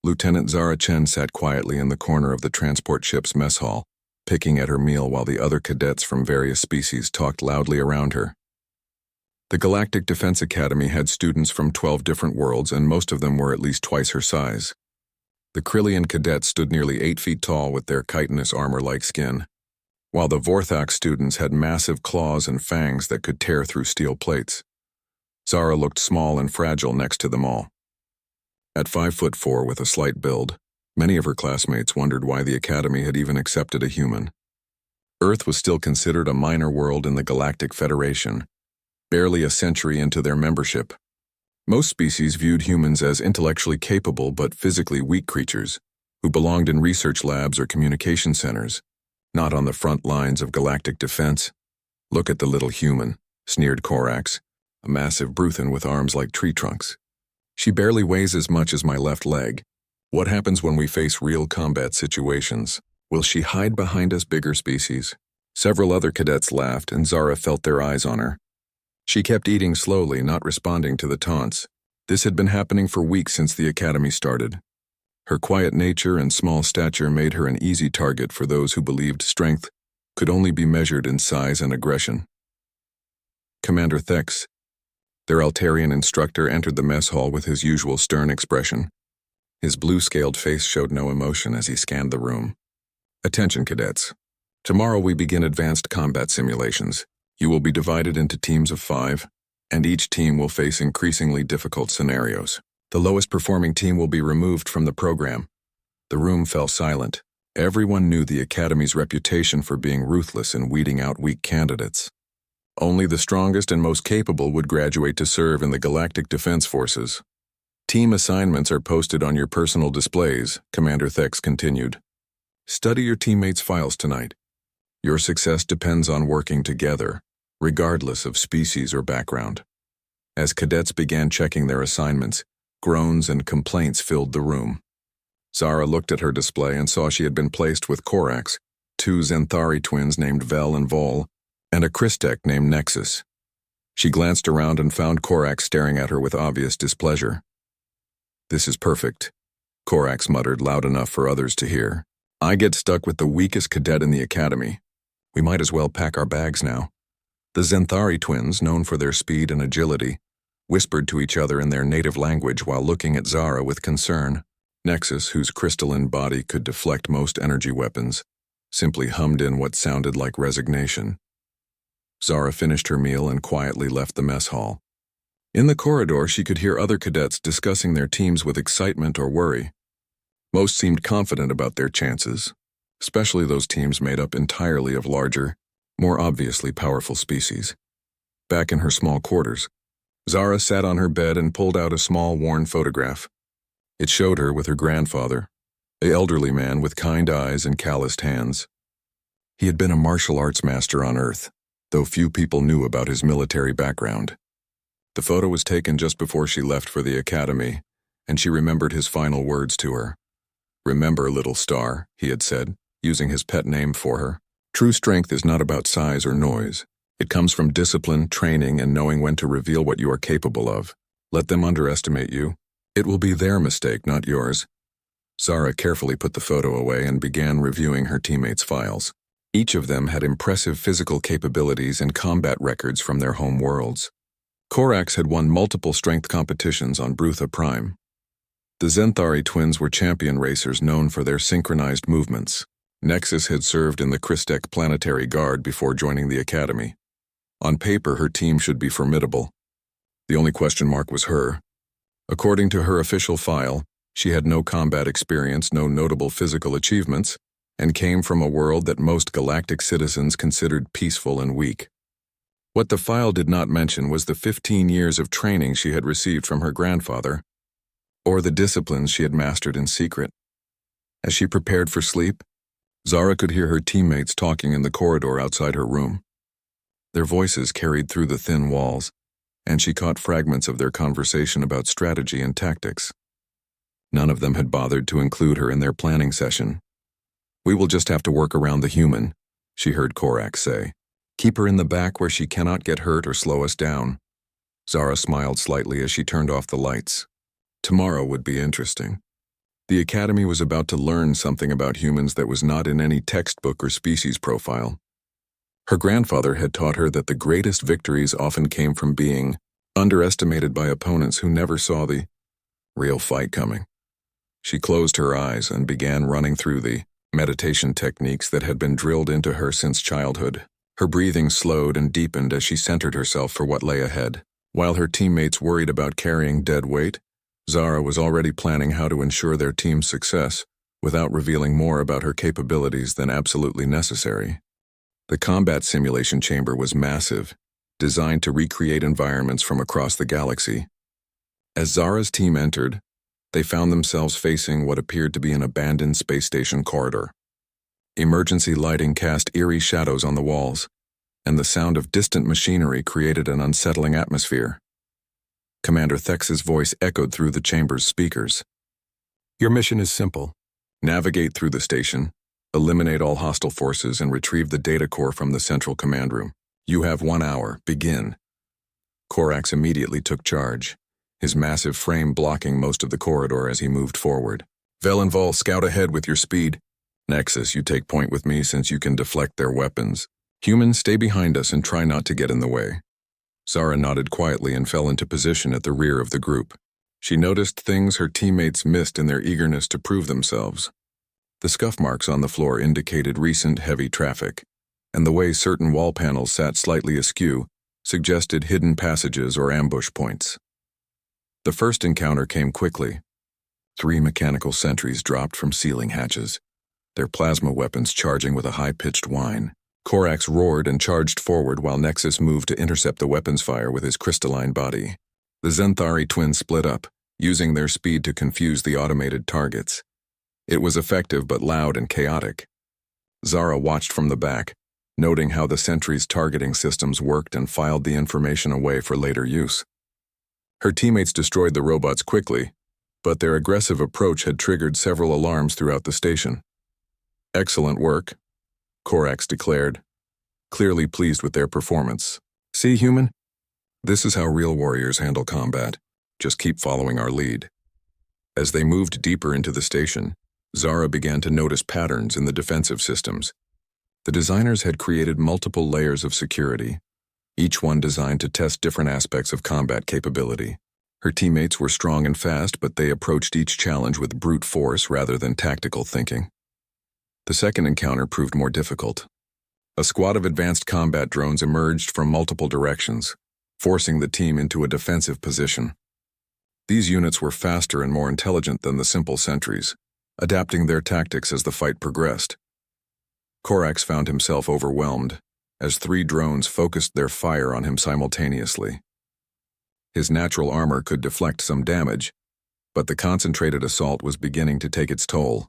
Lieutenant Zara Chen sat quietly in the corner of the transport ship's mess hall, picking at her meal while the other cadets from various species talked loudly around her. The Galactic Defense Academy had students from 12 different worlds, and most of them were at least twice her size. The Krillian cadets stood nearly 8 feet tall with their chitinous armor-like skin, while the Vorthak students had massive claws and fangs that could tear through steel plates. Zara looked small and fragile next to them all. At 5'4" with a slight build, many of her classmates wondered why the Academy had even accepted a human. Earth was still considered a minor world in the Galactic Federation, barely a century into their membership. Most species viewed humans as intellectually capable but physically weak creatures, who belonged in research labs or communication centers, not on the front lines of galactic defense. "Look at the little human," sneered Corax, a massive Bruthan with arms like tree trunks. "She barely weighs as much as my left leg. What happens when we face real combat situations? Will she hide behind us bigger species?" Several other cadets laughed, and Zara felt their eyes on her. She kept eating slowly, not responding to the taunts. This had been happening for weeks since the Academy started. Her quiet nature and small stature made her an easy target for those who believed strength could only be measured in size and aggression. Commander Thex, their Altarian instructor, entered the mess hall with his usual stern expression. His blue-scaled face showed no emotion as he scanned the room. "Attention, cadets. Tomorrow we begin advanced combat simulations. You will be divided into teams of 5, and each team will face increasingly difficult scenarios. The lowest performing team will be removed from the program." The room fell silent. Everyone knew the Academy's reputation for being ruthless in weeding out weak candidates. Only the strongest and most capable would graduate to serve in the Galactic Defense Forces. "Team assignments are posted on your personal displays," Commander Thex continued. "Study your teammates' files tonight. Your success depends on working together, regardless of species or background." As cadets began checking their assignments, groans and complaints filled the room. Zara looked at her display and saw she had been placed with Corax, 2 Xanthari twins named Vel and Vol, and a Christek named Nexus. She glanced around and found Corax staring at her with obvious displeasure. "This is perfect," Corax muttered loud enough for others to hear. "I get stuck with the weakest cadet in the Academy. We might as well pack our bags now." The Xanthari twins, known for their speed and agility, whispered to each other in their native language while looking at Zara with concern. Nexus, whose crystalline body could deflect most energy weapons, simply hummed in what sounded like resignation. Zara finished her meal and quietly left the mess hall. In the corridor, she could hear other cadets discussing their teams with excitement or worry. Most seemed confident about their chances, especially those teams made up entirely of larger, more obviously powerful species. Back in her small quarters, Zara sat on her bed and pulled out a small, worn photograph. It showed her with her grandfather, an elderly man with kind eyes and calloused hands. He had been a martial arts master on Earth, though few people knew about his military background. The photo was taken just before she left for the Academy, and she remembered his final words to her. "Remember, little star," he had said, using his pet name for her. "True strength is not about size or noise. It comes from discipline, training, and knowing when to reveal what you are capable of. Let them underestimate you. It will be their mistake, not yours." Zara carefully put the photo away and began reviewing her teammates' files. Each of them had impressive physical capabilities and combat records from their home worlds. Corax had won multiple strength competitions on Brutha Prime. The Xanthari twins were champion racers known for their synchronized movements. Nexus had served in the Christek Planetary Guard before joining the Academy. On paper, her team should be formidable. The only question mark was her. According to her official file, she had no combat experience, no notable physical achievements, and came from a world that most galactic citizens considered peaceful and weak. What the file did not mention was the 15 years of training she had received from her grandfather, or the disciplines she had mastered in secret. As she prepared for sleep, Zara could hear her teammates talking in the corridor outside her room. Their voices carried through the thin walls, and she caught fragments of their conversation about strategy and tactics. None of them had bothered to include her in their planning session. "We will just have to work around the human," she heard Corax say. "Keep her in the back where she cannot get hurt or slow us down." Zara smiled slightly as she turned off the lights. Tomorrow would be interesting. The Academy was about to learn something about humans that was not in any textbook or species profile. Her grandfather had taught her that the greatest victories often came from being underestimated by opponents who never saw the real fight coming. She closed her eyes and began running through the meditation techniques that had been drilled into her since childhood. Her breathing slowed and deepened as she centered herself for what lay ahead. While her teammates worried about carrying dead weight, Zara was already planning how to ensure their team's success without revealing more about her capabilities than absolutely necessary. The combat simulation chamber was massive, designed to recreate environments from across the galaxy. As Zara's team entered, they found themselves facing what appeared to be an abandoned space station corridor. Emergency lighting cast eerie shadows on the walls, and the sound of distant machinery created an unsettling atmosphere. Commander Thex's voice echoed through the chamber's speakers. Your mission is simple. Navigate through the station, eliminate all hostile forces, and retrieve the data core from the central command room. You have 1 hour. Begin. Corax immediately took charge, his massive frame blocking most of the corridor as he moved forward. Velenval, scout ahead with your speed. Nexus, you take point with me since you can deflect their weapons. Humans, stay behind us and try not to get in the way. Zara nodded quietly and fell into position at the rear of the group. She noticed things her teammates missed in their eagerness to prove themselves. The scuff marks on the floor indicated recent heavy traffic, and the way certain wall panels sat slightly askew suggested hidden passages or ambush points. The first encounter came quickly. 3 mechanical sentries dropped from ceiling hatches, their plasma weapons charging with a high-pitched whine. Corax roared and charged forward while Nexus moved to intercept the weapons fire with his crystalline body. The Zenthari twins split up, using their speed to confuse the automated targets. It was effective but loud and chaotic. Zara watched from the back, noting how the sentries' targeting systems worked and filed the information away for later use. Her teammates destroyed the robots quickly, but their aggressive approach had triggered several alarms throughout the station. Excellent work, Corax declared, clearly pleased with their performance. See, human? This is how real warriors handle combat. Just keep following our lead. As they moved deeper into the station, Zara began to notice patterns in the defensive systems. The designers had created multiple layers of security, each one designed to test different aspects of combat capability. Her teammates were strong and fast, but they approached each challenge with brute force rather than tactical thinking. The second encounter proved more difficult. A squad of advanced combat drones emerged from multiple directions, forcing the team into a defensive position. These units were faster and more intelligent than the simple sentries, adapting their tactics as the fight progressed. Corax found himself overwhelmed as 3 drones focused their fire on him simultaneously. His natural armor could deflect some damage, but the concentrated assault was beginning to take its toll.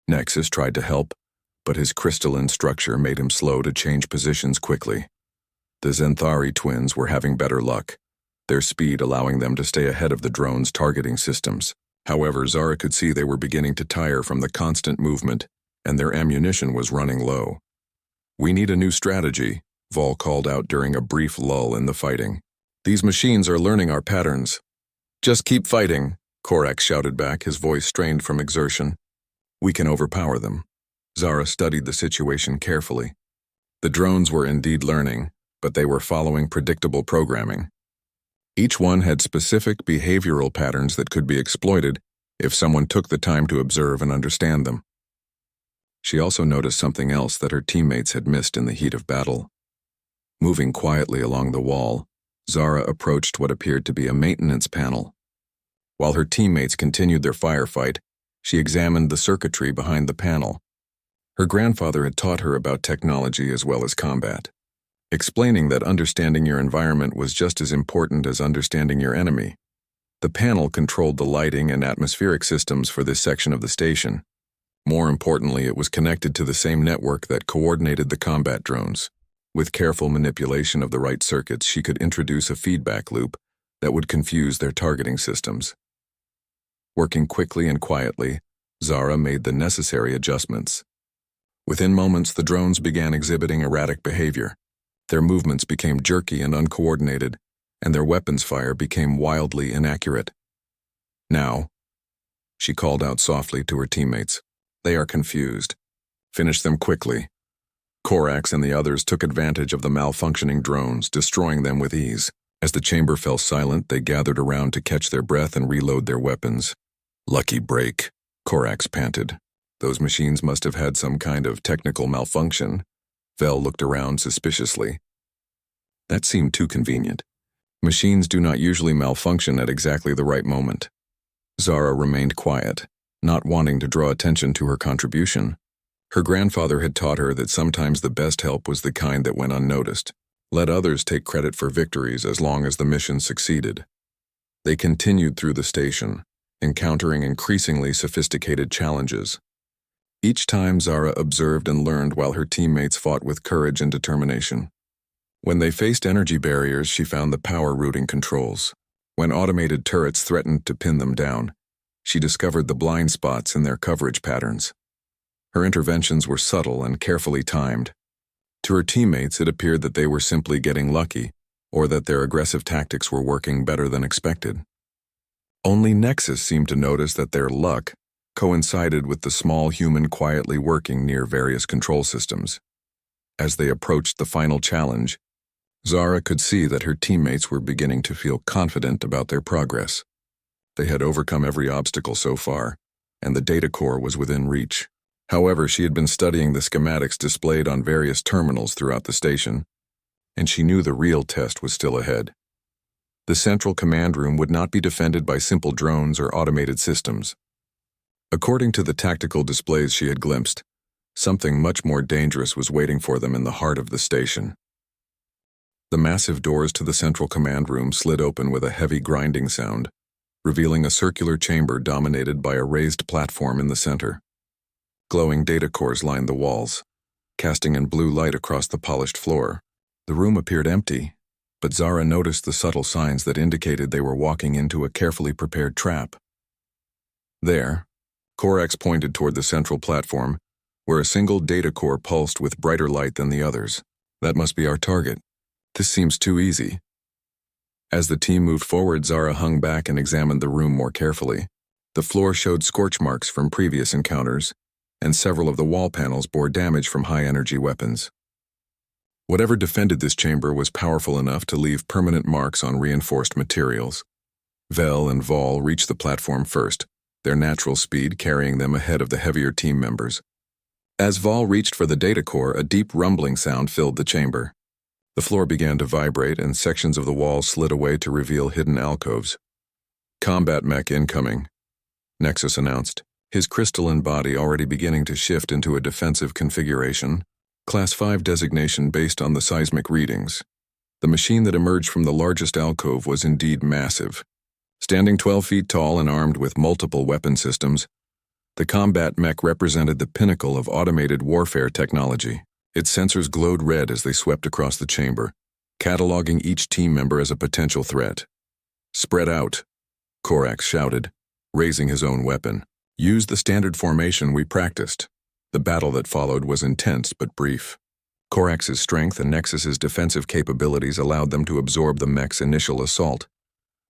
Nexus tried to help, but his crystalline structure made him slow to change positions quickly. The Zenthari twins were having better luck, their speed allowing them to stay ahead of the drone's targeting systems. However, Zara could see they were beginning to tire from the constant movement, and their ammunition was running low. We need a new strategy, Vol called out during a brief lull in the fighting. These machines are learning our patterns. Just keep fighting, Corax shouted back, his voice strained from exertion. We can overpower them. Zara studied the situation carefully. The drones were indeed learning, but they were following predictable programming. Each one had specific behavioral patterns that could be exploited if someone took the time to observe and understand them. She also noticed something else that her teammates had missed in the heat of battle. Moving quietly along the wall, Zara approached what appeared to be a maintenance panel. While her teammates continued their firefight, she examined the circuitry behind the panel. Her grandfather had taught her about technology as well as combat, explaining that understanding your environment was just as important as understanding your enemy. The panel controlled the lighting and atmospheric systems for this section of the station. More importantly, it was connected to the same network that coordinated the combat drones. With careful manipulation of the right circuits, she could introduce a feedback loop that would confuse their targeting systems. Working quickly and quietly, Zara made the necessary adjustments. Within moments, the drones began exhibiting erratic behavior. Their movements became jerky and uncoordinated, and their weapons fire became wildly inaccurate. Now, She called out softly to her teammates. They are confused. Finish them quickly. Korax and the others took advantage of the malfunctioning drones, destroying them with ease. As the chamber fell silent, they gathered around to catch their breath and reload their weapons. Lucky break, Korax panted. Those machines must have had some kind of technical malfunction. Vel looked around suspiciously. That seemed too convenient. Machines do not usually malfunction at exactly the right moment. Zara remained quiet, not wanting to draw attention to her contribution. Her grandfather had taught her that sometimes the best help was the kind that went unnoticed. Let others take credit for victories as long as the mission succeeded. They continued through the station, encountering increasingly sophisticated challenges. Each time Zara observed and learned while her teammates fought with courage and determination. When they faced energy barriers, she found the power routing controls. When automated turrets threatened to pin them down, she discovered the blind spots in their coverage patterns. Her interventions were subtle and carefully timed. To her teammates, it appeared that they were simply getting lucky, or that their aggressive tactics were working better than expected. Only Nexus seemed to notice that their luck coincided with the small human quietly working near various control systems. As they approached the final challenge, Zara could see that her teammates were beginning to feel confident about their progress. They had overcome every obstacle so far, and the data core was within reach. However, she had been studying the schematics displayed on various terminals throughout the station, and she knew the real test was still ahead. The central command room would not be defended by simple drones or automated systems. According to the tactical displays she had glimpsed, something much more dangerous was waiting for them in the heart of the station. The massive doors to the central command room slid open with a heavy grinding sound, revealing a circular chamber dominated by a raised platform in the center. Glowing data cores lined the walls, casting in blue light across the polished floor. The room appeared empty, but Zara noticed the subtle signs that indicated they were walking into a carefully prepared trap. There, Korax pointed toward the central platform, where a single data core pulsed with brighter light than the others. That must be our target. This seems too easy. As the team moved forward, Zara hung back and examined the room more carefully. The floor showed scorch marks from previous encounters, and several of the wall panels bore damage from high-energy weapons. Whatever defended this chamber was powerful enough to leave permanent marks on reinforced materials. Vel and Vol reached the platform first, their natural speed carrying them ahead of the heavier team members. As Vol reached for the data core, a deep rumbling sound filled the chamber. The floor began to vibrate, and sections of the walls slid away to reveal hidden alcoves. "Combat mech incoming," Nexus announced, his crystalline body already beginning to shift into a defensive configuration, Class 5 designation based on the seismic readings. The machine that emerged from the largest alcove was indeed massive. Standing 12 feet tall and armed with multiple weapon systems, the combat mech represented the pinnacle of automated warfare technology. Its sensors glowed red as they swept across the chamber, cataloging each team member as a potential threat. "Spread out," Korax shouted, raising his own weapon. "Use the standard formation we practiced." The battle that followed was intense but brief. Korax's strength and Nexus's defensive capabilities allowed them to absorb the mech's initial assault,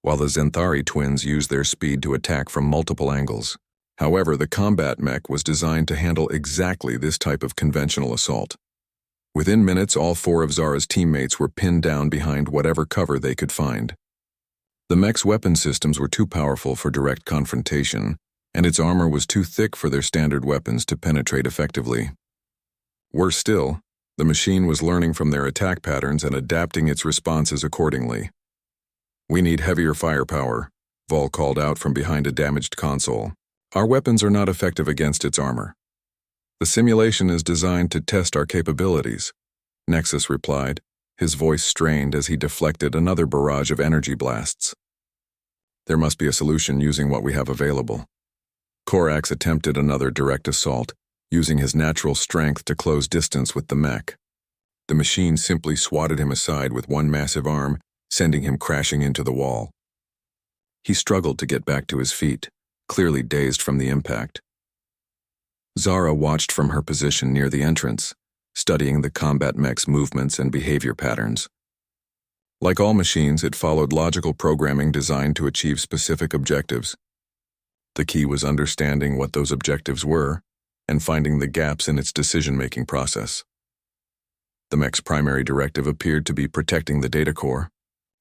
while the Zenthari twins used their speed to attack from multiple angles. However, the combat mech was designed to handle exactly this type of conventional assault. Within minutes, all four of Zara's teammates were pinned down behind whatever cover they could find. The mech's weapon systems were too powerful for direct confrontation, and its armor was too thick for their standard weapons to penetrate effectively. Worse still, the machine was learning from their attack patterns and adapting its responses accordingly. "We need heavier firepower," Vol called out from behind a damaged console. "Our weapons are not effective against its armor." "The simulation is designed to test our capabilities," Nexus replied, his voice strained as he deflected another barrage of energy blasts. "There must be a solution using what we have available." Korax attempted another direct assault, using his natural strength to close distance with the mech. The machine simply swatted him aside with one massive arm, sending him crashing into the wall. He struggled to get back to his feet, clearly dazed from the impact. Zara watched from her position near the entrance, studying the combat mech's movements and behavior patterns. Like all machines, it followed logical programming designed to achieve specific objectives. The key was understanding what those objectives were and finding the gaps in its decision-making process. The mech's primary directive appeared to be protecting the data core,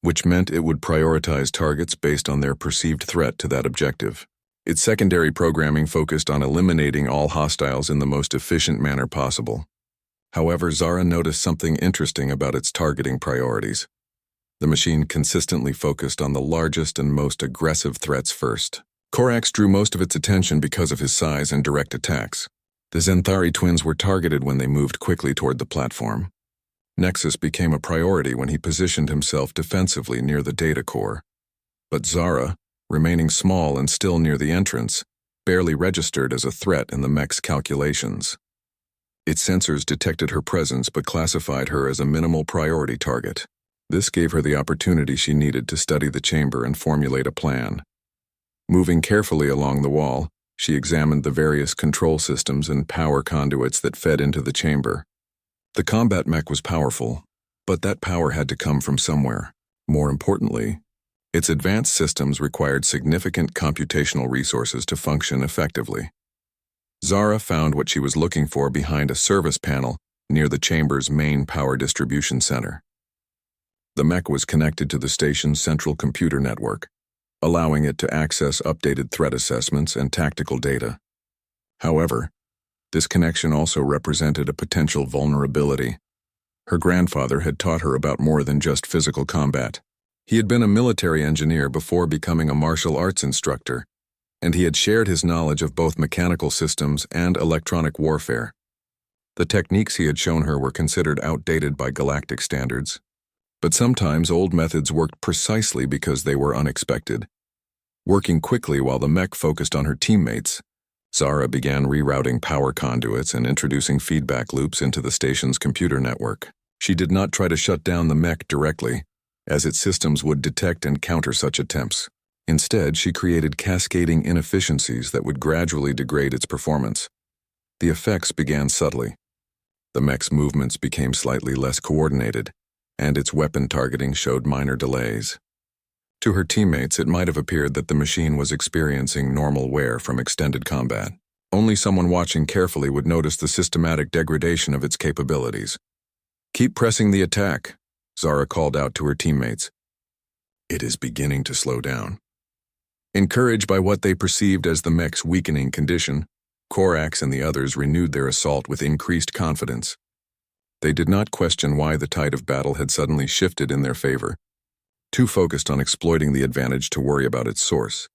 which meant it would prioritize targets based on their perceived threat to that objective. Its secondary programming focused on eliminating all hostiles in the most efficient manner possible. However, Zara noticed something interesting about its targeting priorities. The machine consistently focused on the largest and most aggressive threats first. Korax drew most of its attention because of his size and direct attacks. The Zenthari twins were targeted when they moved quickly toward the platform. Nexus became a priority when he positioned himself defensively near the data core. But Zara, remaining small and still near the entrance, barely registered as a threat in the mech's calculations. Its sensors detected her presence but classified her as a minimal priority target. This gave her the opportunity she needed to study the chamber and formulate a plan. Moving carefully along the wall, she examined the various control systems and power conduits that fed into the chamber. The combat mech was powerful, but that power had to come from somewhere. More importantly, its advanced systems required significant computational resources to function effectively. Zara found what she was looking for behind a service panel near the chamber's main power distribution center. The mech was connected to the station's central computer network, allowing it to access updated threat assessments and tactical data. However, this connection also represented a potential vulnerability. Her grandfather had taught her about more than just physical combat. He had been a military engineer before becoming a martial arts instructor, and he had shared his knowledge of both mechanical systems and electronic warfare. The techniques he had shown her were considered outdated by Galactic standards, but sometimes old methods worked precisely because they were unexpected. Working quickly while the mech focused on her teammates, Zara began rerouting power conduits and introducing feedback loops into the station's computer network. She did not try to shut down the mech directly, as its systems would detect and counter such attempts. Instead, she created cascading inefficiencies that would gradually degrade its performance. The effects began subtly. The mech's movements became slightly less coordinated, and its weapon targeting showed minor delays. To her teammates, it might have appeared that the machine was experiencing normal wear from extended combat. Only someone watching carefully would notice the systematic degradation of its capabilities. "Keep pressing the attack," Zara called out to her teammates. "It is beginning to slow down." Encouraged by what they perceived as the mech's weakening condition, Korax and the others renewed their assault with increased confidence. They did not question why the tide of battle had suddenly shifted in their favor, too focused on exploiting the advantage to worry about its source.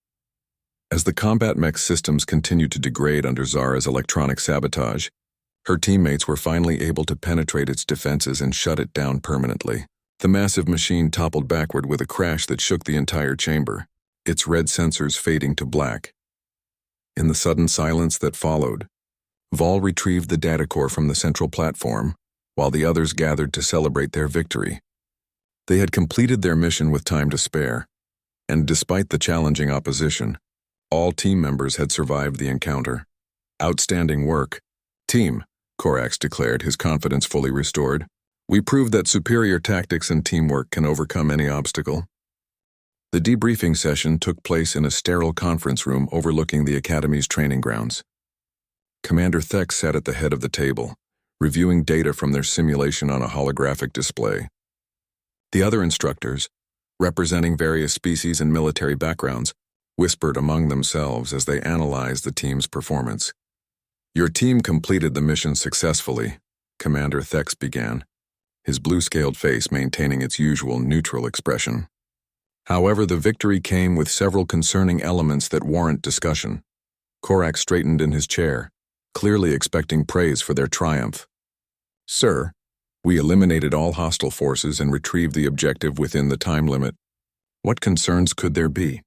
As the combat mech systems continued to degrade under Zara's electronic sabotage, her teammates were finally able to penetrate its defenses and shut it down permanently. The massive machine toppled backward with a crash that shook the entire chamber, its red sensors fading to black. In the sudden silence that followed, Vol retrieved the data core from the central platform, while the others gathered to celebrate their victory. They had completed their mission with time to spare, and despite the challenging opposition, all team members had survived the encounter. "Outstanding work, team," Korax declared, his confidence fully restored. "We proved that superior tactics and teamwork can overcome any obstacle." The debriefing session took place in a sterile conference room overlooking the Academy's training grounds. Commander Thex sat at the head of the table, reviewing data from their simulation on a holographic display. The other instructors, representing various species and military backgrounds, whispered among themselves as they analyzed the team's performance. "Your team completed the mission successfully," Commander Thex began, his blue-scaled face maintaining its usual neutral expression. "However, the victory came with several concerning elements that warrant discussion." Korax straightened in his chair, clearly expecting praise for their triumph. "Sir, we eliminated all hostile forces and retrieved the objective within the time limit. What concerns could there be?"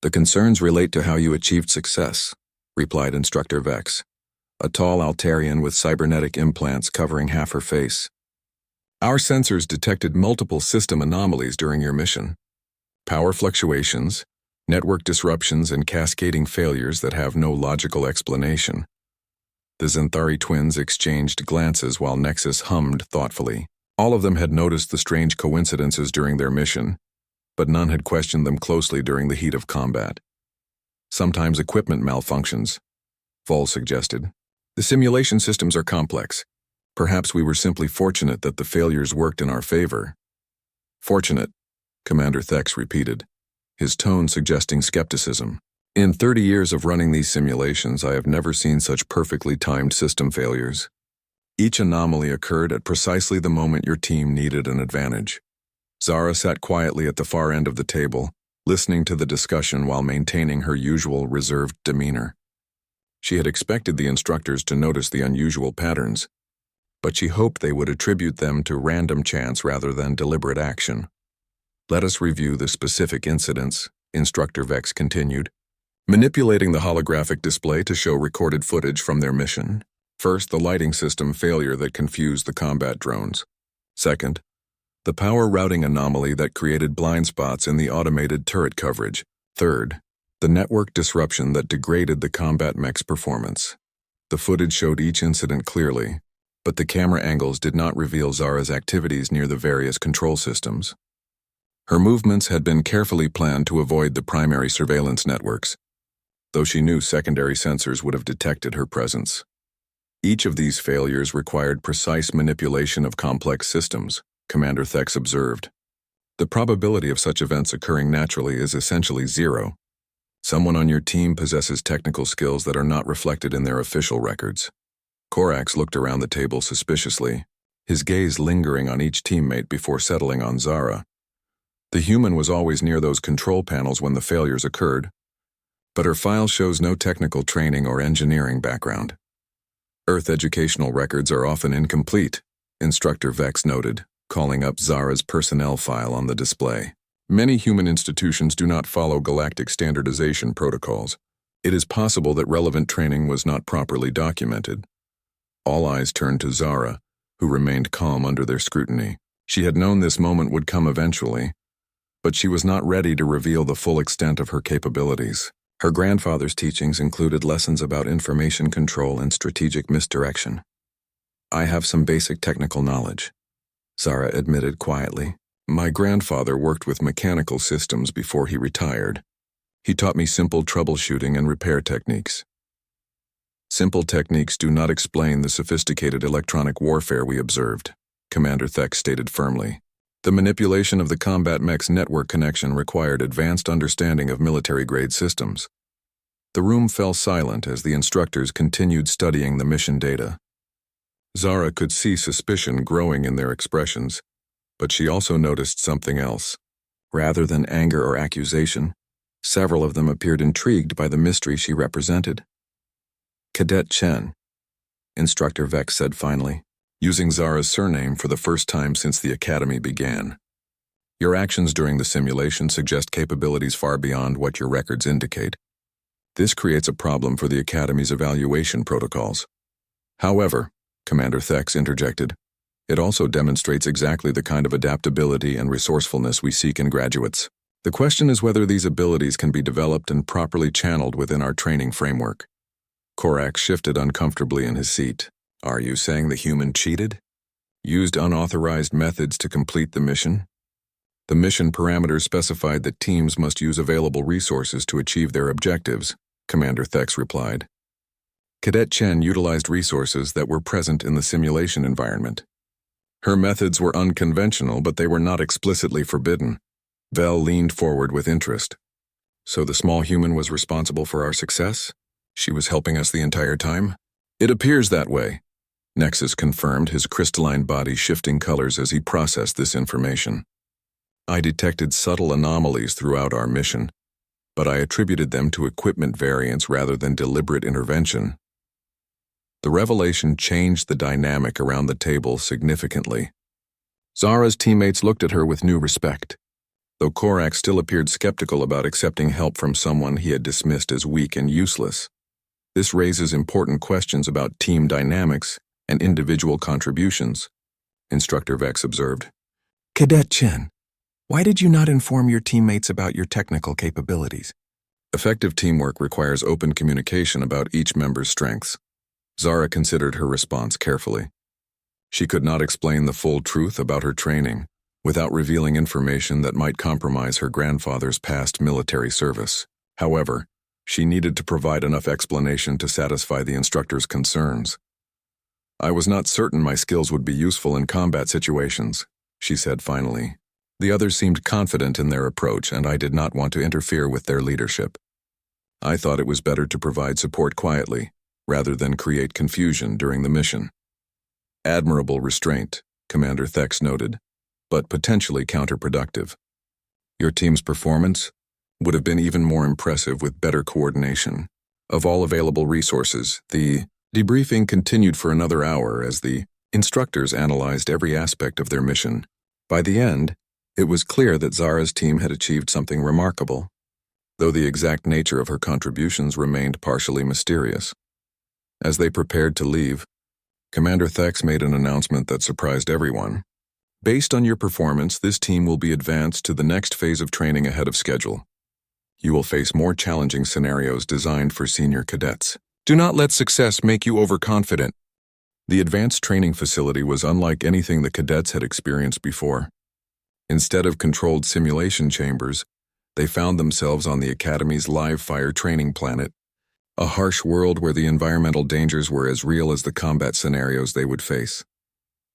"The concerns relate to how you achieved success," replied Instructor Vex, a tall Altarian with cybernetic implants covering half her face. "Our sensors detected multiple system anomalies during your mission. Power fluctuations, network disruptions, and cascading failures that have no logical explanation." The Zenthari twins exchanged glances while Nexus hummed thoughtfully. All of them had noticed the strange coincidences during their mission, but none had questioned them closely during the heat of combat. Sometimes equipment malfunctions, Vol suggested. The simulation systems are complex. Perhaps we were simply fortunate that the failures worked in our favor. Fortunate, Commander Thex repeated, his tone suggesting skepticism. In 30 years of running these simulations, I have never seen such perfectly timed system failures. Each anomaly occurred at precisely the moment your team needed an advantage. Zara sat quietly at the far end of the table, listening to the discussion while maintaining her usual reserved demeanor. She had expected the instructors to notice the unusual patterns, but she hoped they would attribute them to random chance rather than deliberate action. Let us review the specific incidents, Instructor Vex continued, manipulating the holographic display to show recorded footage from their mission. First, the lighting system failure that confused the combat drones. Second, the power routing anomaly that created blind spots in the automated turret coverage. Third, the network disruption that degraded the combat mech's performance. The footage showed each incident clearly, but the camera angles did not reveal Zara's activities near the various control systems. Her movements had been carefully planned to avoid the primary surveillance networks, though she knew secondary sensors would have detected her presence. Each of these failures required precise manipulation of complex systems, Commander Thex observed. The probability of such events occurring naturally is essentially zero. Someone on your team possesses technical skills that are not reflected in their official records. Korax looked around the table suspiciously, his gaze lingering on each teammate before settling on Zara. The human was always near those control panels when the failures occurred, but her file shows no technical training or engineering background. Earth educational records are often incomplete, Instructor Vex noted, calling up Zara's personnel file on the display. Many human institutions do not follow galactic standardization protocols. It is possible that relevant training was not properly documented. All eyes turned to Zara, who remained calm under their scrutiny. She had known this moment would come eventually, but she was not ready to reveal the full extent of her capabilities. Her grandfather's teachings included lessons about information control and strategic misdirection. I have some basic technical knowledge, Zara admitted quietly. My grandfather worked with mechanical systems before he retired. He taught me simple troubleshooting and repair techniques. Simple techniques do not explain the sophisticated electronic warfare we observed, Commander Thex stated firmly. The manipulation of the combat mech's network connection required advanced understanding of military-grade systems. The room fell silent as the instructors continued studying the mission data. Zara could see suspicion growing in their expressions, but she also noticed something else. Rather than anger or accusation, several of them appeared intrigued by the mystery she represented. Cadet Chen, Instructor Vex said finally, using Zara's surname for the first time since the academy began. Your actions during the simulation suggest capabilities far beyond what your records indicate. This creates a problem for the academy's evaluation protocols. However, Commander Thex interjected, it also demonstrates exactly the kind of adaptability and resourcefulness we seek in graduates. The question is whether these abilities can be developed and properly channeled within our training framework. Korax shifted uncomfortably in his seat. Are you saying the human cheated? Used unauthorized methods to complete the mission? The mission parameters specified that teams must use available resources to achieve their objectives, Commander Thex replied. Cadet Chen utilized resources that were present in the simulation environment. Her methods were unconventional, but they were not explicitly forbidden. Vel leaned forward with interest. So the small human was responsible for our success? She was helping us the entire time? It appears that way, Nexus confirmed, his crystalline body shifting colors as he processed this information. I detected subtle anomalies throughout our mission, but I attributed them to equipment variance rather than deliberate intervention. The revelation changed the dynamic around the table significantly. Zara's teammates looked at her with new respect, though Korax still appeared skeptical about accepting help from someone he had dismissed as weak and useless. This raises important questions about team dynamics and individual contributions, Instructor Vex observed. Cadet Chen, why did you not inform your teammates about your technical capabilities? Effective teamwork requires open communication about each member's strengths. Zara considered her response carefully. She could not explain the full truth about her training without revealing information that might compromise her grandfather's past military service. However, She needed to provide enough explanation to satisfy the instructor's concerns. "I was not certain my skills would be useful in combat situations," she said finally. The others seemed confident in their approach, and I did not want to interfere with their leadership. I thought it was better to provide support quietly, rather than create confusion during the mission. "Admirable restraint," Commander Thex noted, "but potentially counterproductive. Your team's performance would have been even more impressive with better coordination. Of all available resources, the debriefing continued for another hour as the instructors analyzed every aspect of their mission. By the end, it was clear that Zara's team had achieved something remarkable, though the exact nature of her contributions remained partially mysterious. As they prepared to leave, Commander Thex made an announcement that surprised everyone. "Based on your performance, this team will be advanced to the next phase of training ahead of schedule. You will face more challenging scenarios designed for senior cadets. Do not let success make you overconfident." The advanced training facility was unlike anything the cadets had experienced before. Instead of controlled simulation chambers, they found themselves on the Academy's live-fire training planet, a harsh world where the environmental dangers were as real as the combat scenarios they would face.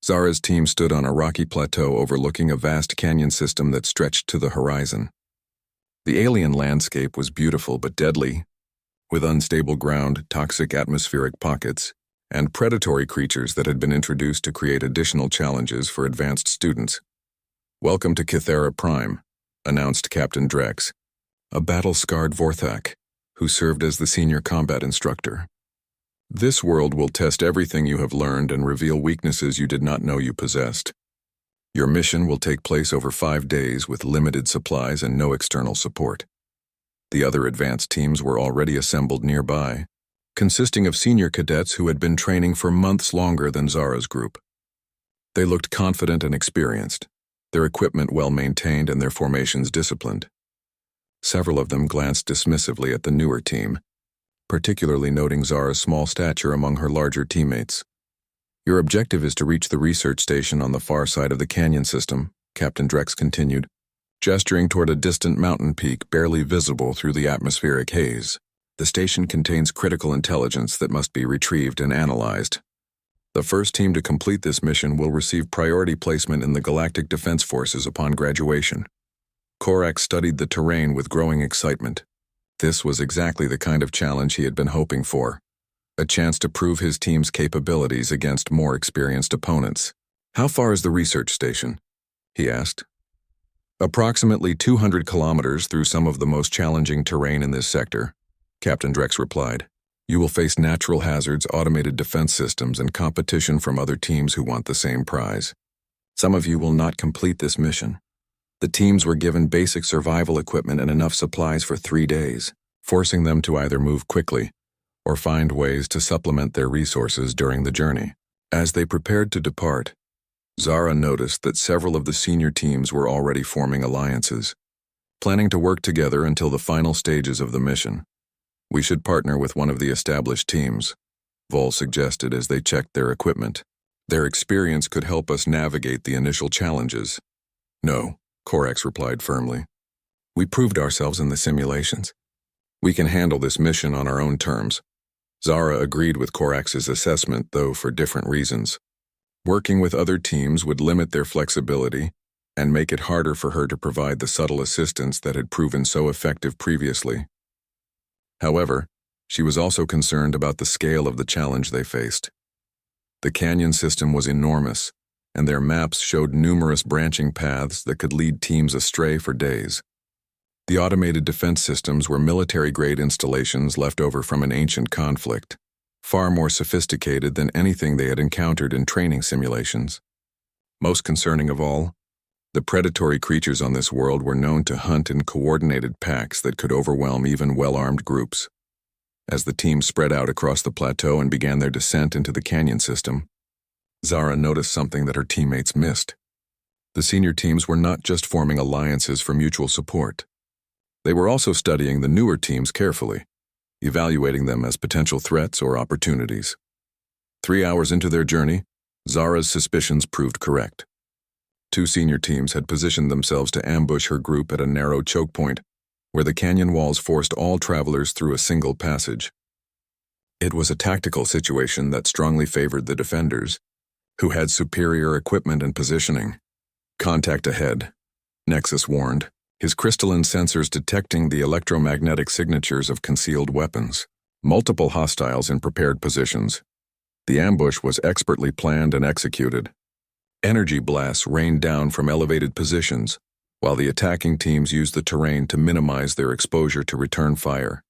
Zara's team stood on a rocky plateau overlooking a vast canyon system that stretched to the horizon. The alien landscape was beautiful but deadly, with unstable ground, toxic atmospheric pockets, and predatory creatures that had been introduced to create additional challenges for advanced students. "Welcome to Kythera Prime," announced Captain Drex, a battle-scarred Vorthak, who served as the senior combat instructor. "This world will test everything you have learned and reveal weaknesses you did not know you possessed. Your mission will take place over 5 days with limited supplies and no external support." The other advanced teams were already assembled nearby, consisting of senior cadets who had been training for months longer than Zara's group. They looked confident and experienced, their equipment well-maintained and their formations disciplined. Several of them glanced dismissively at the newer team, particularly noting Zara's small stature among her larger teammates. "Your objective is to reach the research station on the far side of the canyon system," Captain Drex continued, gesturing toward a distant mountain peak barely visible through the atmospheric haze. "The station contains critical intelligence that must be retrieved and analyzed. The first team to complete this mission will receive priority placement in the Galactic Defense Forces upon graduation." Korak studied the terrain with growing excitement. This was exactly the kind of challenge he had been hoping for, a chance to prove his team's capabilities against more experienced opponents. "How far is the research station?" he asked. "Approximately 200 kilometers through some of the most challenging terrain in this sector," Captain Drex replied. "You will face natural hazards, automated defense systems, and competition from other teams who want the same prize. Some of you will not complete this mission." The teams were given basic survival equipment and enough supplies for 3 days, forcing them to either move quickly or find ways to supplement their resources during the journey. As they prepared to depart, Zara noticed that several of the senior teams were already forming alliances, planning to work together until the final stages of the mission. "We should partner with one of the established teams," Vol suggested as they checked their equipment. "Their experience could help us navigate the initial challenges." "No," Korax replied firmly. "We proved ourselves in the simulations. We can handle this mission on our own terms." Zara agreed with Korax's assessment, though for different reasons. Working with other teams would limit their flexibility and make it harder for her to provide the subtle assistance that had proven so effective previously. However, she was also concerned about the scale of the challenge they faced. The canyon system was enormous, and their maps showed numerous branching paths that could lead teams astray for days. The automated defense systems were military-grade installations left over from an ancient conflict, far more sophisticated than anything they had encountered in training simulations. Most concerning of all, the predatory creatures on this world were known to hunt in coordinated packs that could overwhelm even well-armed groups. As the team spread out across the plateau and began their descent into the canyon system, Zara noticed something that her teammates missed. The senior teams were not just forming alliances for mutual support. They were also studying the newer teams carefully, evaluating them as potential threats or opportunities. 3 hours into their journey, Zara's suspicions proved correct. 2 senior teams had positioned themselves to ambush her group at a narrow choke point, where the canyon walls forced all travelers through a single passage. It was a tactical situation that strongly favored the defenders, who had superior equipment and positioning. "Contact ahead," Nexus warned, his crystalline sensors detecting the electromagnetic signatures of concealed weapons. Multiple hostiles in prepared positions. The ambush was expertly planned and executed. Energy blasts rained down from elevated positions, while the attacking teams used the terrain to minimize their exposure to return fire.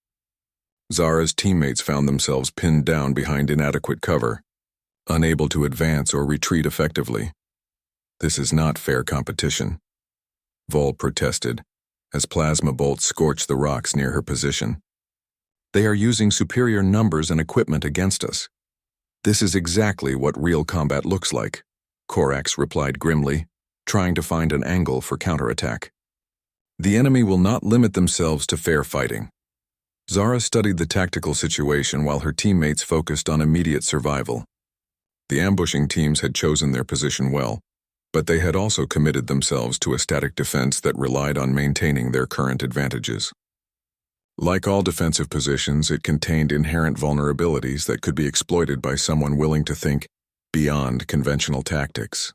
Zara's teammates found themselves pinned down behind inadequate cover, unable to advance or retreat effectively. "This is not fair competition," Vol protested, as plasma bolts scorched the rocks near her position. "They are using superior numbers and equipment against us. This is exactly what real combat looks like," Korax replied grimly, trying to find an angle for counterattack. "The enemy will not limit themselves to fair fighting." Zara studied the tactical situation while her teammates focused on immediate survival. The ambushing teams had chosen their position well, but they had also committed themselves to a static defense that relied on maintaining their current advantages. Like all defensive positions, it contained inherent vulnerabilities that could be exploited by someone willing to think beyond conventional tactics.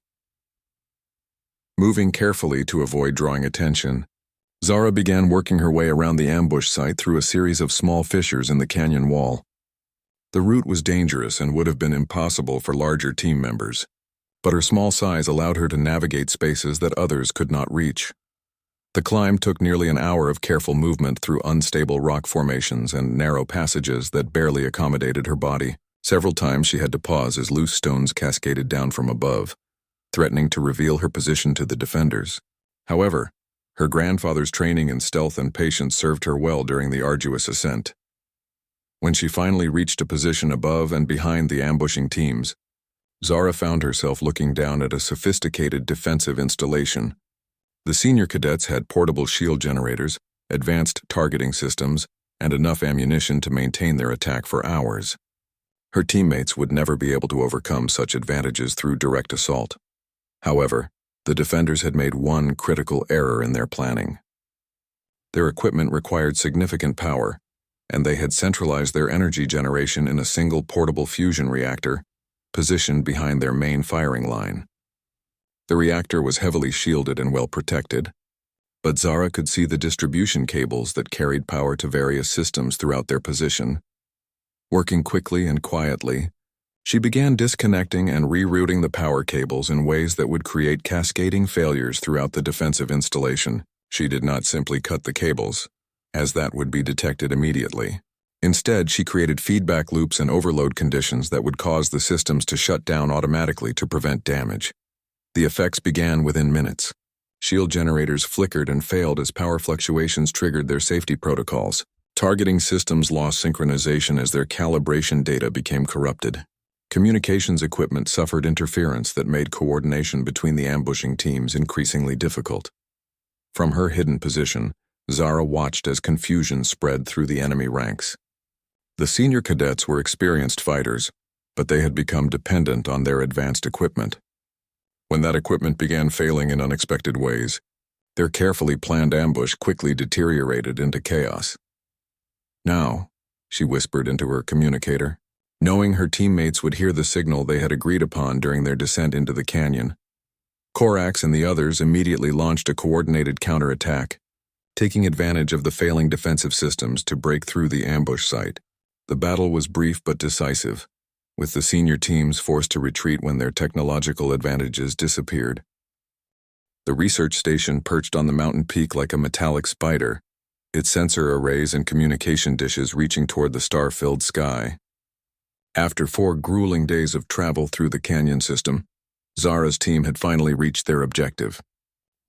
Moving carefully to avoid drawing attention, Zara began working her way around the ambush site through a series of small fissures in the canyon wall. The route was dangerous and would have been impossible for larger team members, but her small size allowed her to navigate spaces that others could not reach. The climb took nearly an hour of careful movement through unstable rock formations and narrow passages that barely accommodated her body. Several times she had to pause as loose stones cascaded down from above, threatening to reveal her position to the defenders. However, her grandfather's training in stealth and patience served her well during the arduous ascent. When she finally reached a position above and behind the ambushing teams, Zara found herself looking down at a sophisticated defensive installation. The senior cadets had portable shield generators, advanced targeting systems, and enough ammunition to maintain their attack for hours. Her teammates would never be able to overcome such advantages through direct assault. However, the defenders had made one critical error in their planning. Their equipment required significant power, and they had centralized their energy generation in a single portable fusion reactor, positioned behind their main firing line. The reactor was heavily shielded and well protected, but Zara could see the distribution cables that carried power to various systems throughout their position. Working quickly and quietly, she began disconnecting and rerouting the power cables in ways that would create cascading failures throughout the defensive installation. She did not simply cut the cables, as that would be detected immediately. Instead, she created feedback loops and overload conditions that would cause the systems to shut down automatically to prevent damage. The effects began within minutes. Shield generators flickered and failed as power fluctuations triggered their safety protocols. Targeting systems lost synchronization as their calibration data became corrupted. Communications equipment suffered interference that made coordination between the ambushing teams increasingly difficult. From her hidden position, Zara watched as confusion spread through the enemy ranks. The senior cadets were experienced fighters, but they had become dependent on their advanced equipment. When that equipment began failing in unexpected ways, their carefully planned ambush quickly deteriorated into chaos. "Now," she whispered into her communicator, knowing her teammates would hear the signal they had agreed upon during their descent into the canyon. Korax and the others immediately launched a coordinated counterattack, taking advantage of the failing defensive systems to break through the ambush site. The battle was brief but decisive, with the senior teams forced to retreat when their technological advantages disappeared. The research station perched on the mountain peak like a metallic spider, its sensor arrays and communication dishes reaching toward the star-filled sky. After 4 grueling days of travel through the canyon system, Zara's team had finally reached their objective.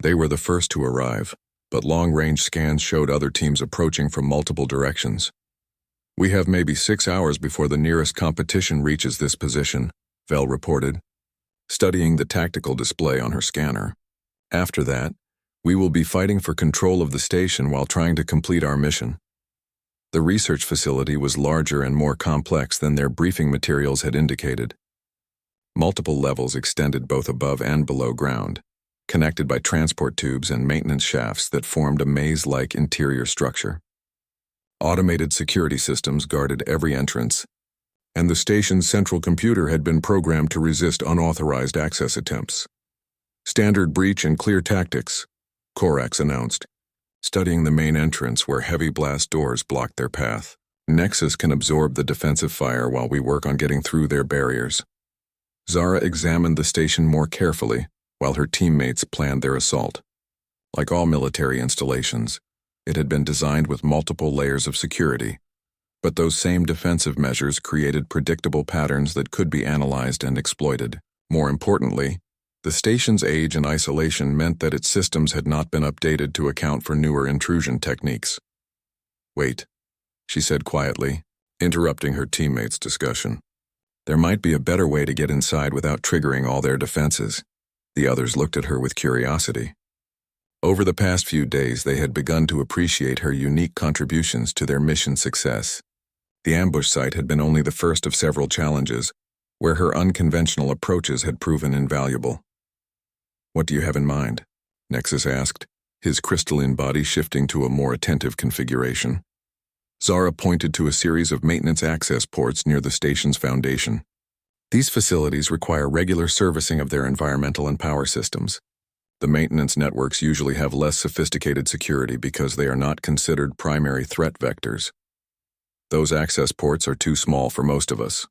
They were the first to arrive, but long-range scans showed other teams approaching from multiple directions. "We have maybe 6 hours before the nearest competition reaches this position," Vel reported, studying the tactical display on her scanner. "After that, we will be fighting for control of the station while trying to complete our mission." The research facility was larger and more complex than their briefing materials had indicated. Multiple levels extended both above and below ground, connected by transport tubes and maintenance shafts that formed a maze-like interior structure. Automated security systems guarded every entrance, and the station's central computer had been programmed to resist unauthorized access attempts. "Standard breach and clear tactics," Korax announced, studying the main entrance where heavy blast doors blocked their path. "Nexus can absorb the defensive fire while we work on getting through their barriers." Zara examined the station more carefully while her teammates planned their assault. Like all military installations, it had been designed with multiple layers of security, but those same defensive measures created predictable patterns that could be analyzed and exploited. More importantly, the station's age and isolation meant that its systems had not been updated to account for newer intrusion techniques. "Wait," she said quietly, interrupting her teammates' discussion. "There might be a better way to get inside without triggering all their defenses." The others looked at her with curiosity. Over the past few days, they had begun to appreciate her unique contributions to their mission success. The ambush site had been only the first of several challenges, where her unconventional approaches had proven invaluable. "What do you have in mind?" Nexus asked, his crystalline body shifting to a more attentive configuration. Zara pointed to a series of maintenance access ports near the station's foundation. "These facilities require regular servicing of their environmental and power systems. The maintenance networks usually have less sophisticated security because they are not considered primary threat vectors. Those access ports are too small for most of us,"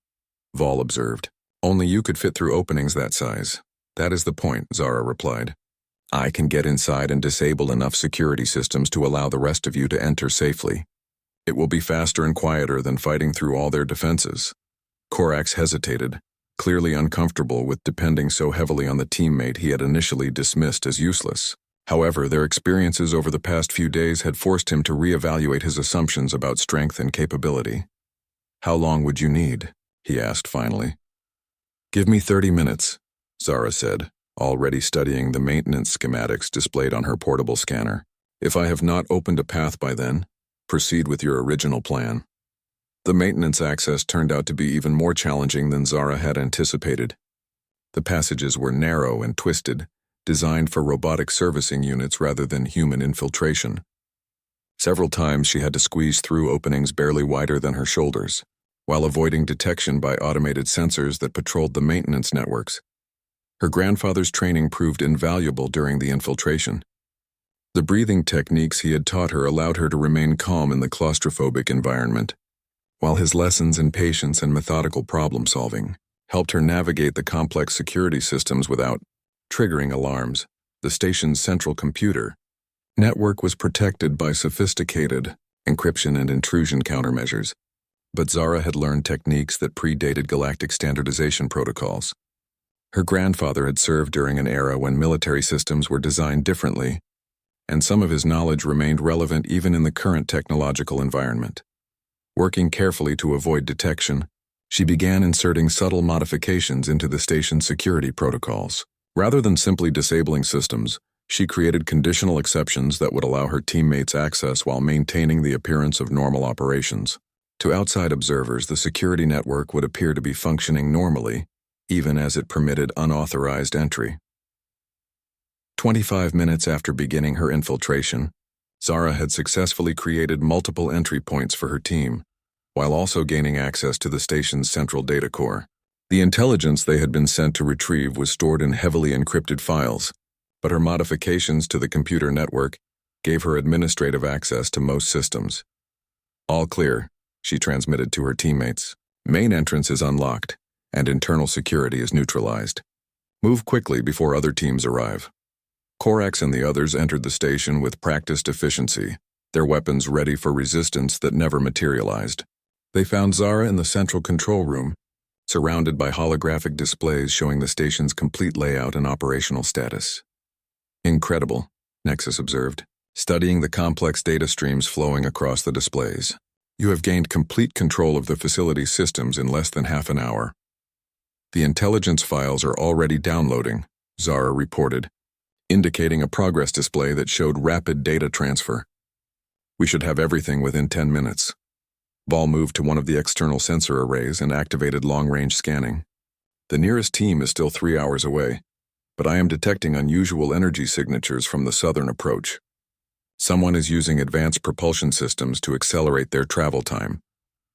Vol observed. "Only you could fit through openings that size." "That is the point," Zara replied. "I can get inside and disable enough security systems to allow the rest of you to enter safely. It will be faster and quieter than fighting through all their defenses." Korax hesitated, clearly uncomfortable with depending so heavily on the teammate he had initially dismissed as useless. However, their experiences over the past few days had forced him to reevaluate his assumptions about strength and capability. "How long would you need?" he asked finally. "Give me 30 minutes, Zara said, already studying the maintenance schematics displayed on her portable scanner. "If I have not opened a path by then, proceed with your original plan." The maintenance access turned out to be even more challenging than Zara had anticipated. The passages were narrow and twisted, designed for robotic servicing units rather than human infiltration. Several times she had to squeeze through openings barely wider than her shoulders, while avoiding detection by automated sensors that patrolled the maintenance networks. Her grandfather's training proved invaluable during the infiltration. The breathing techniques he had taught her allowed her to remain calm in the claustrophobic environment, while his lessons in patience and methodical problem-solving helped her navigate the complex security systems without triggering alarms. The station's central computer network was protected by sophisticated encryption and intrusion countermeasures, but Zara had learned techniques that predated Galactic standardization protocols. Her grandfather had served during an era when military systems were designed differently, and some of his knowledge remained relevant even in the current technological environment. Working carefully to avoid detection, she began inserting subtle modifications into the station's security protocols. Rather than simply disabling systems, she created conditional exceptions that would allow her teammates access while maintaining the appearance of normal operations. To outside observers, the security network would appear to be functioning normally, even as it permitted unauthorized entry. 25 minutes after beginning her infiltration, Zara had successfully created multiple entry points for her team, while also gaining access to the station's central data core. The intelligence they had been sent to retrieve was stored in heavily encrypted files, but her modifications to the computer network gave her administrative access to most systems. "All clear," she transmitted to her teammates. "Main entrance is unlocked, and internal security is neutralized. Move quickly before other teams arrive." Korax and the others entered the station with practiced efficiency, their weapons ready for resistance that never materialized. They found Zara in the central control room, surrounded by holographic displays showing the station's complete layout and operational status. "Incredible," Nexus observed, studying the complex data streams flowing across the displays. "You have gained complete control of the facility's systems in less than half an hour." "The intelligence files are already downloading," Zara reported, indicating a progress display that showed rapid data transfer. "We should have everything within 10 minutes. Vol moved to one of the external sensor arrays and activated long-range scanning. "The nearest team is still 3 hours away. but I am detecting unusual energy signatures from the southern approach. Someone is using advanced propulsion systems to accelerate their travel time.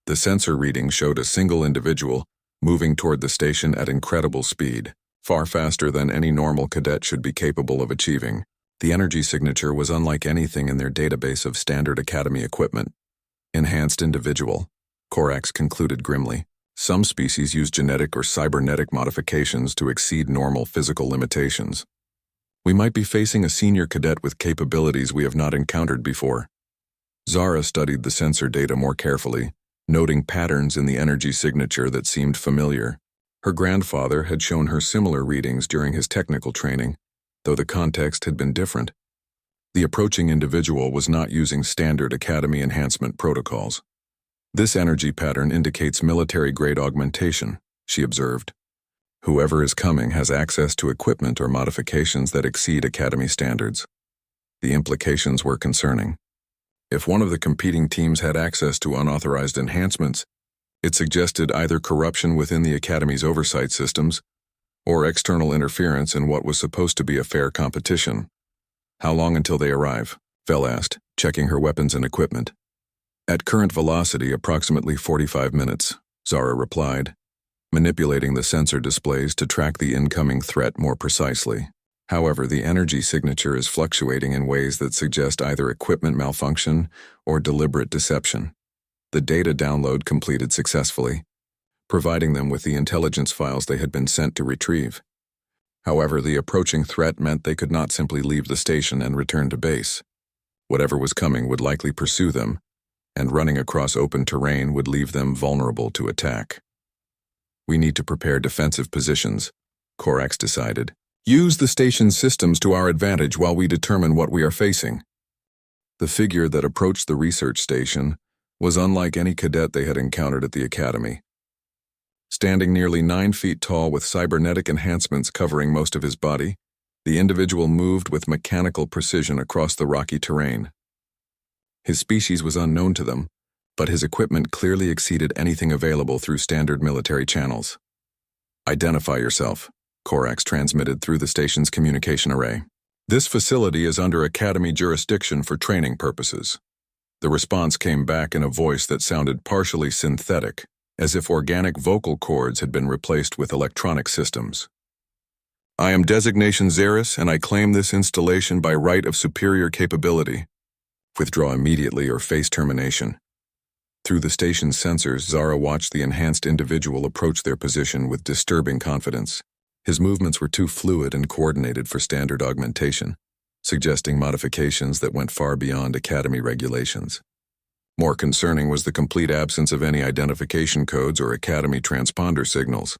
The sensor reading showed a single individual moving toward the station at incredible speed, far faster than any normal cadet should be capable of achieving. The energy signature was unlike anything in their database of standard Academy equipment. Enhanced individual, Korax concluded grimly. Some species use genetic or cybernetic modifications to exceed normal physical limitations. We might be facing a senior cadet with capabilities we have not encountered before. Zara studied the sensor data more carefully, noting patterns in the energy signature that seemed familiar. Her grandfather had shown her similar readings during his technical training, though the context had been different. The approaching individual was not using standard Academy enhancement protocols. This energy pattern indicates military-grade augmentation, she observed. Whoever is coming has access to equipment or modifications that exceed Academy standards. The implications were concerning. If one of the competing teams had access to unauthorized enhancements, it suggested either corruption within the Academy's oversight systems or external interference in what was supposed to be a fair competition. How long until they arrive? Vel asked, checking her weapons and equipment. At current velocity, approximately 45 minutes, Zara replied, manipulating the sensor displays to track the incoming threat more precisely. However, the energy signature is fluctuating in ways that suggest either equipment malfunction or deliberate deception. The data download completed successfully, providing them with the intelligence files they had been sent to retrieve. However, the approaching threat meant they could not simply leave the station and return to base. Whatever was coming would likely pursue them, and running across open terrain would leave them vulnerable to attack. We need to prepare defensive positions, Korax decided. Use the station's systems to our advantage while we determine what we are facing. The figure that approached the research station was unlike any cadet they had encountered at the Academy. Standing nearly 9 feet tall with cybernetic enhancements covering most of his body, the individual moved with mechanical precision across the rocky terrain. His species was unknown to them, but his equipment clearly exceeded anything available through standard military channels. Identify yourself, Korax transmitted through the station's communication array. This facility is under Academy jurisdiction for training purposes. The response came back in a voice that sounded partially synthetic, as if organic vocal cords had been replaced with electronic systems. I am Designation Xeris, and I claim this installation by right of superior capability. Withdraw immediately or face termination. Through the station's sensors, Zara watched the enhanced individual approach their position with disturbing confidence. His movements were too fluid and coordinated for standard augmentation, suggesting modifications that went far beyond Academy regulations. More concerning was the complete absence of any identification codes or Academy transponder signals.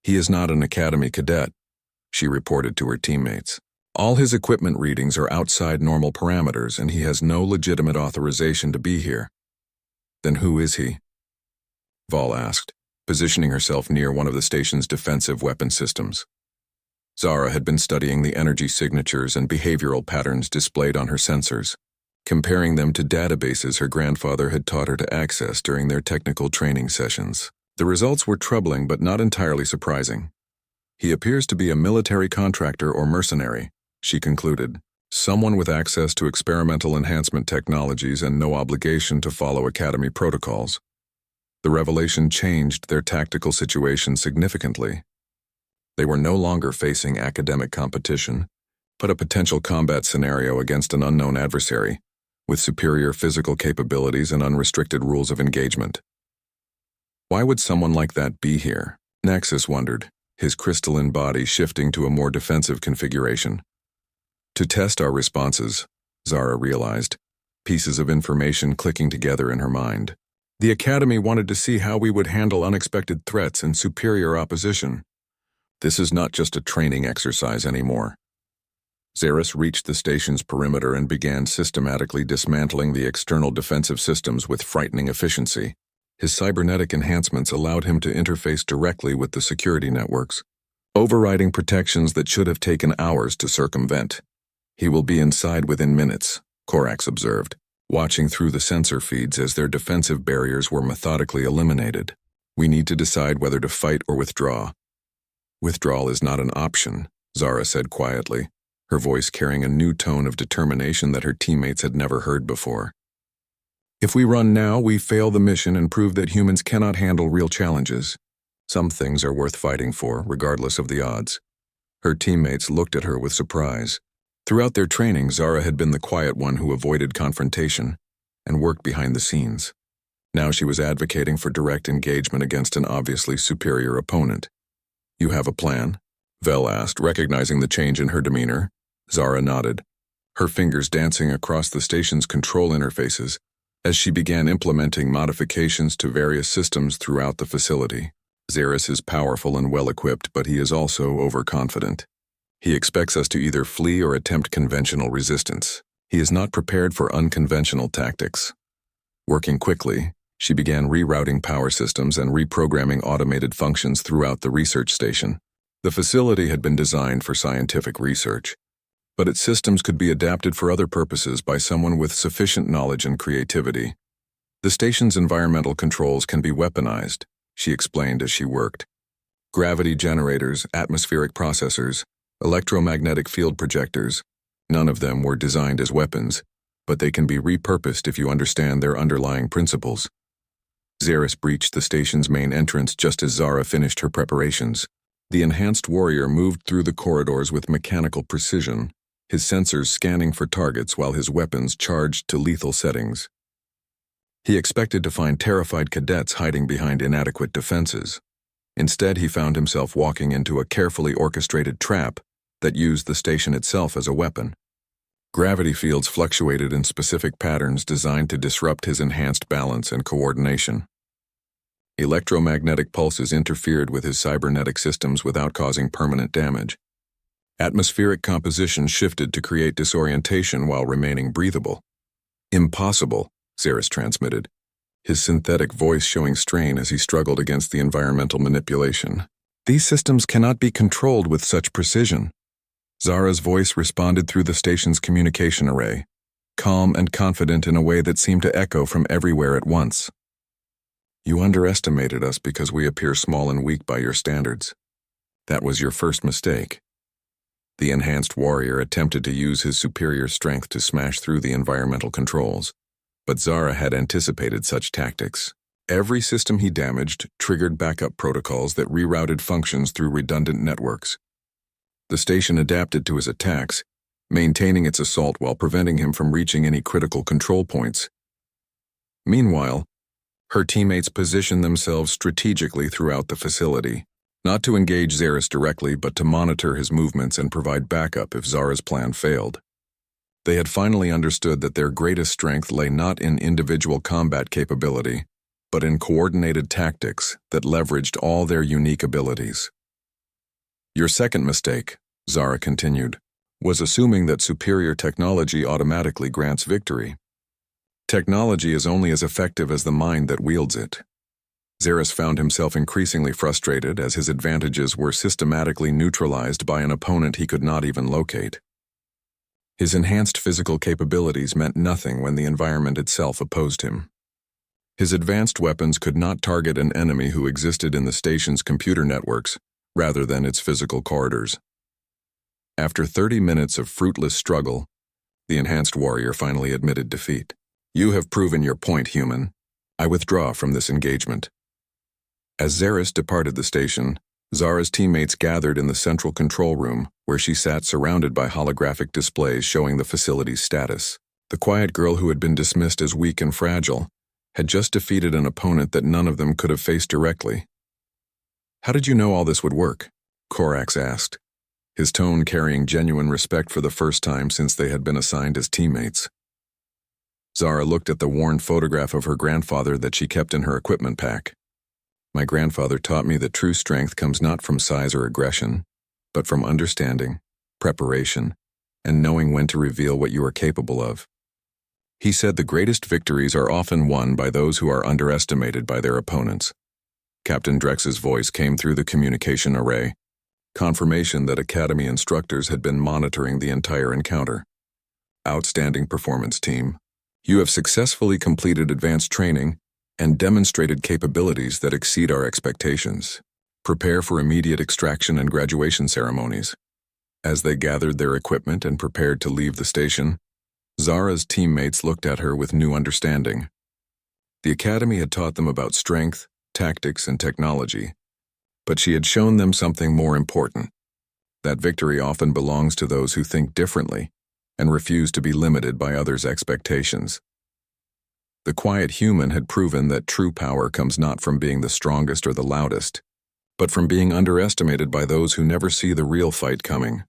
He is not an Academy cadet, she reported to her teammates. All his equipment readings are outside normal parameters, and he has no legitimate authorization to be here. Then who is he? Val asked, positioning herself near one of the station's defensive weapon systems. Zara had been studying the energy signatures and behavioral patterns displayed on her sensors, comparing them to databases her grandfather had taught her to access during their technical training sessions. The results were troubling but not entirely surprising. He appears to be a military contractor or mercenary, she concluded, someone with access to experimental enhancement technologies and no obligation to follow Academy protocols. The revelation changed their tactical situation significantly. They were no longer facing academic competition, but a potential combat scenario against an unknown adversary, with superior physical capabilities and unrestricted rules of engagement. Why would someone like that be here? Nexus wondered, his crystalline body shifting to a more defensive configuration. To test our responses, Zara realized, pieces of information clicking together in her mind. The Academy wanted to see how we would handle unexpected threats and superior opposition. This is not just a training exercise anymore. Xeris reached the station's perimeter and began systematically dismantling the external defensive systems with frightening efficiency. His cybernetic enhancements allowed him to interface directly with the security networks, overriding protections that should have taken hours to circumvent. He will be inside within minutes, Korax observed, watching through the sensor feeds as their defensive barriers were methodically eliminated. We need to decide whether to fight or withdraw. Withdrawal is not an option, Zara said quietly, her voice carrying a new tone of determination that her teammates had never heard before. If we run now, we fail the mission and prove that humans cannot handle real challenges. Some things are worth fighting for, regardless of the odds. Her teammates looked at her with surprise. Throughout their training, Zara had been the quiet one who avoided confrontation and worked behind the scenes. Now she was advocating for direct engagement against an obviously superior opponent. "You have a plan?" Vel asked, recognizing the change in her demeanor. Zara nodded, her fingers dancing across the station's control interfaces as she began implementing modifications to various systems throughout the facility. Xeris is powerful and well-equipped, but he is also overconfident. He expects us to either flee or attempt conventional resistance. He is not prepared for unconventional tactics. Working quickly, she began rerouting power systems and reprogramming automated functions throughout the research station. The facility had been designed for scientific research, but its systems could be adapted for other purposes by someone with sufficient knowledge and creativity. The station's environmental controls can be weaponized, she explained as she worked. Gravity generators, atmospheric processors, electromagnetic field projectors, none of them were designed as weapons, but they can be repurposed if you understand their underlying principles. Xeris breached the station's main entrance just as Zara finished her preparations. The enhanced warrior moved through the corridors with mechanical precision, his sensors scanning for targets while his weapons charged to lethal settings. He expected to find terrified cadets hiding behind inadequate defenses. Instead, he found himself walking into a carefully orchestrated trap that used the station itself as a weapon. Gravity fields fluctuated in specific patterns designed to disrupt his enhanced balance and coordination. Electromagnetic pulses interfered with his cybernetic systems without causing permanent damage. Atmospheric composition shifted to create disorientation while remaining breathable. "Impossible," Xeris transmitted, his synthetic voice showing strain as he struggled against the environmental manipulation. "These systems cannot be controlled with such precision." Zara's voice responded through the station's communication array, calm and confident in a way that seemed to echo from everywhere at once. "You underestimated us because we appear small and weak by your standards. That was your first mistake." The enhanced warrior attempted to use his superior strength to smash through the environmental controls, but Zara had anticipated such tactics. Every system he damaged triggered backup protocols that rerouted functions through redundant networks. The station adapted to his attacks, maintaining its assault while preventing him from reaching any critical control points. Meanwhile, her teammates positioned themselves strategically throughout the facility, not to engage Xeris directly but to monitor his movements and provide backup if Zara's plan failed. They had finally understood that their greatest strength lay not in individual combat capability, but in coordinated tactics that leveraged all their unique abilities. "Your second mistake," Zara continued, "was assuming that superior technology automatically grants victory. Technology is only as effective as the mind that wields it." Xeris found himself increasingly frustrated as his advantages were systematically neutralized by an opponent he could not even locate. His enhanced physical capabilities meant nothing when the environment itself opposed him. His advanced weapons could not target an enemy who existed in the station's computer networks rather than its physical corridors. After 30 minutes of fruitless struggle, the enhanced warrior finally admitted defeat. "You have proven your point, human. I withdraw from this engagement." As Xeris departed the station, Zara's teammates gathered in the central control room, where she sat surrounded by holographic displays showing the facility's status. The quiet girl who had been dismissed as weak and fragile had just defeated an opponent that none of them could have faced directly. "How did you know all this would work?" Korax asked, his tone carrying genuine respect for the first time since they had been assigned as teammates. Zara looked at the worn photograph of her grandfather that she kept in her equipment pack. "My grandfather taught me that true strength comes not from size or aggression, but from understanding, preparation, and knowing when to reveal what you are capable of. He said the greatest victories are often won by those who are underestimated by their opponents." Captain Drex's voice came through the communication array, confirmation that Academy instructors had been monitoring the entire encounter. "Outstanding performance, team. You have successfully completed advanced training and demonstrated capabilities that exceed our expectations. Prepare for immediate extraction and graduation ceremonies." As they gathered their equipment and prepared to leave the station, Zara's teammates looked at her with new understanding. The academy had taught them about strength, tactics, and technology, but she had shown them something more important: that victory often belongs to those who think differently and refuse to be limited by others' expectations. The quiet human had proven that true power comes not from being the strongest or the loudest, but from being underestimated by those who never see the real fight coming.